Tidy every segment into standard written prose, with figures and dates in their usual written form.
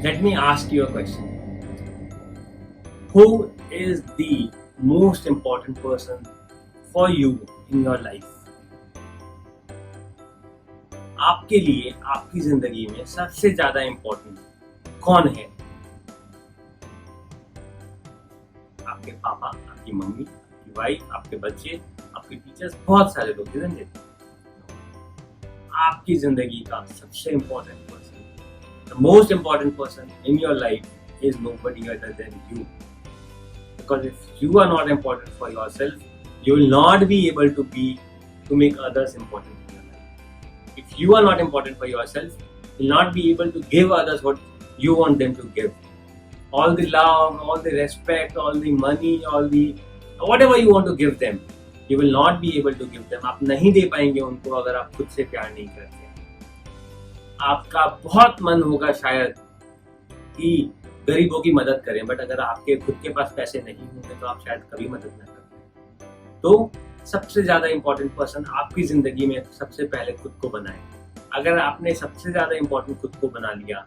Let me ask you a question. Who is the most important person for you in your life? आपके लिए आपकी जिंदगी में सबसे ज्यादा इम्पोर्टेंट कौन है? आपके पापा, आपकी मम्मी, आपकी वाइफ, आपके बच्चे, आपके टीचर्स, बहुत सारे लोग हैं। आपकी जिंदगी का सबसे important person, the most important person in your life is nobody other than you. Because if you are not important for yourself, you will not be able to make others important in your life. If you are not important for yourself, you will not be able to give others what you want them to give. All the love, all the respect, all the money, all the whatever you want to give them, you will not be able to give them. आप नहीं दे पाएंगे उनको अगर आप खुद से प्यार नहीं करते। आपका बहुत मन होगा शायद कि गरीबों की मदद करें, बट अगर आपके खुद के पास पैसे नहीं होंगे तो आप शायद कभी मदद ना करें। तो सबसे ज्यादा इम्पोर्टेंट पर्सन आपकी जिंदगी में सबसे पहले खुद को बनाएं। अगर आपने सबसे ज्यादा इम्पोर्टेंट खुद को बना लिया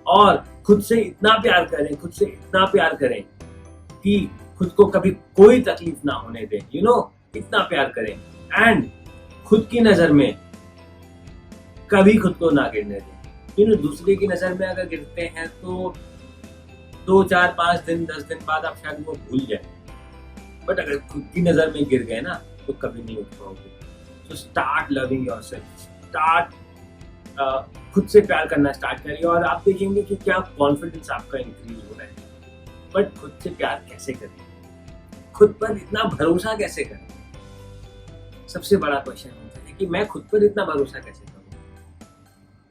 और खुद से इतना प्यार करें कि खुद को कभी कोई तकलीफ ना होने दें, इतना प्यार करें, एंड खुद की नजर में कभी खुद को ना गिरने दें। दूसरे की नजर में अगर गिरते हैं तो 2, 4, 5 दिन, 10 दिन बाद आप शायद वो भूल जाए, बट अगर खुद की नजर में गिर गए ना तो कभी नहीं उठ पाओगे। तो स्टार्ट लविंग योरसेल्फ, स्टार्ट खुद से प्यार करना स्टार्ट करिए और आप देखेंगे कि क्या कॉन्फिडेंस आपका इंक्रीज हो रहा है। बट खुद से प्यार कैसे करें, खुद पर इतना भरोसा कैसे करें? सबसे बड़ा क्वेश्चन होता है कि मैं खुद पर इतना भरोसा कैसे करूं?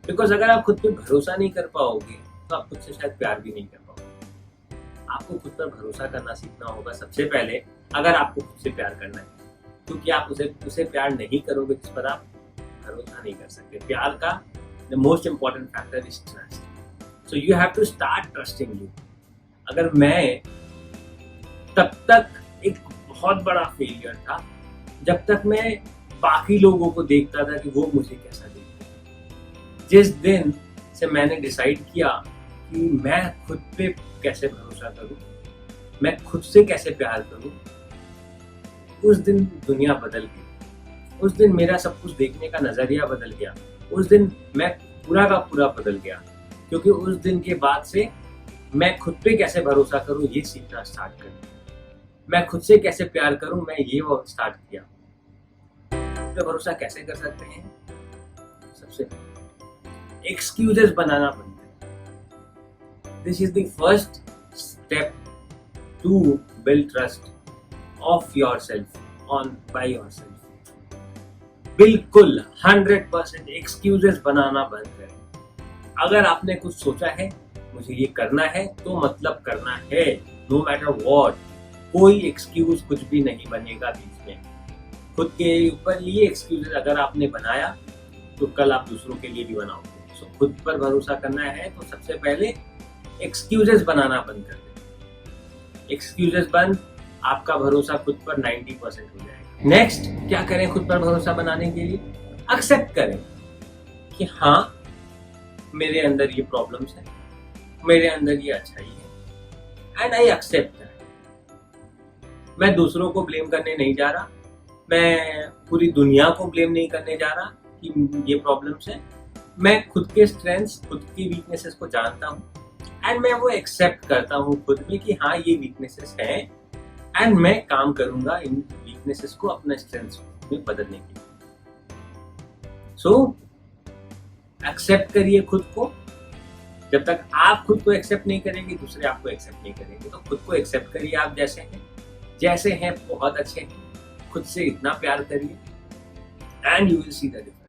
बिकॉज अगर आप खुद पे भरोसा नहीं कर पाओगे तो आप खुद से शायद प्यार भी नहीं कर पाओगे। आपको खुद पर भरोसा करना सीखना होगा सबसे पहले, अगर आपको खुद से प्यार करना है, क्योंकि आप उसे प्यार नहीं करोगे जिस पर आप भरोसा नहीं कर सकते। प्यार का the most important factor is trust. So you have to start trusting you. अगर मैं तब तक एक बहुत बड़ा फेलियर था जब तक मैं बाकी लोगों को देखता था कि वो मुझे कैसा देखते। जिस दिन से मैंने डिसाइड किया कि मैं खुद पे कैसे भरोसा करूं, मैं खुद से कैसे प्यार करूं, उस दिन दुनिया बदल गई। उस दिन मेरा सब कुछ देखने का नजरिया बदल गया। उस दिन मैं पूरा का पूरा बदल गया, क्योंकि उस दिन के बाद से मैं खुद पे कैसे भरोसा करूं ये सीखना स्टार्ट कर दिया। मैं खुद से कैसे प्यार करूं मैं ये स्टार्ट किया। खुद पे भरोसा कैसे कर सकते हैं? सबसे पहले एक्सक्यूजेस बनाना बंद करें। This is the first step to build trust of yourself on by yourself. बिल्कुल 100% एक्सक्यूजेस बनाना बंद करें। अगर आपने कुछ सोचा है मुझे ये करना है तो मतलब करना है, नो मैटर व्हाट। कोई एक्सक्यूज कुछ भी नहीं बनेगा बीच में। खुद के ऊपर ये एक्सक्यूजेस अगर आपने बनाया तो कल आप दूसरों के लिए भी बनाओगे। सो खुद पर भरोसा करना है तो सबसे पहले एक्सक्यूजेस बनाना बंद कर दें। एक्सक्यूजेस बंद, आपका भरोसा खुद पर 90% हो जाएगा। नेक्स्ट क्या करें खुद पर भरोसा बनाने के लिए? एक्सेप्ट करें कि हाँ मेरे अंदर ये प्रॉब्लम्स है, मेरे अंदर ये अच्छाई है, एंड आई एक्सेप्ट दैट। मैं दूसरों को ब्लेम करने नहीं जा रहा, मैं पूरी दुनिया को ब्लेम नहीं करने जा रहा कि ये प्रॉब्लम्स है। मैं खुद के स्ट्रेंथ्स, खुद की वीकनेसेस को जानता हूँ एंड मैं वो एक्सेप्ट करता हूँ खुद में कि हाँ ये वीकनेसेस हैं, एंड मैं काम करूंगा इन वीकनेसेस को अपने स्ट्रेंथ्स में बदलने के लिए। सो एक्सेप्ट करिए खुद को। जब तक आप खुद को एक्सेप्ट नहीं करेंगे दूसरे आपको एक्सेप्ट नहीं करेंगे। तो खुद को एक्सेप्ट करिए आप जैसे हैं बहुत अच्छे हैं। खुद से इतना प्यार करिए and you will see the difference.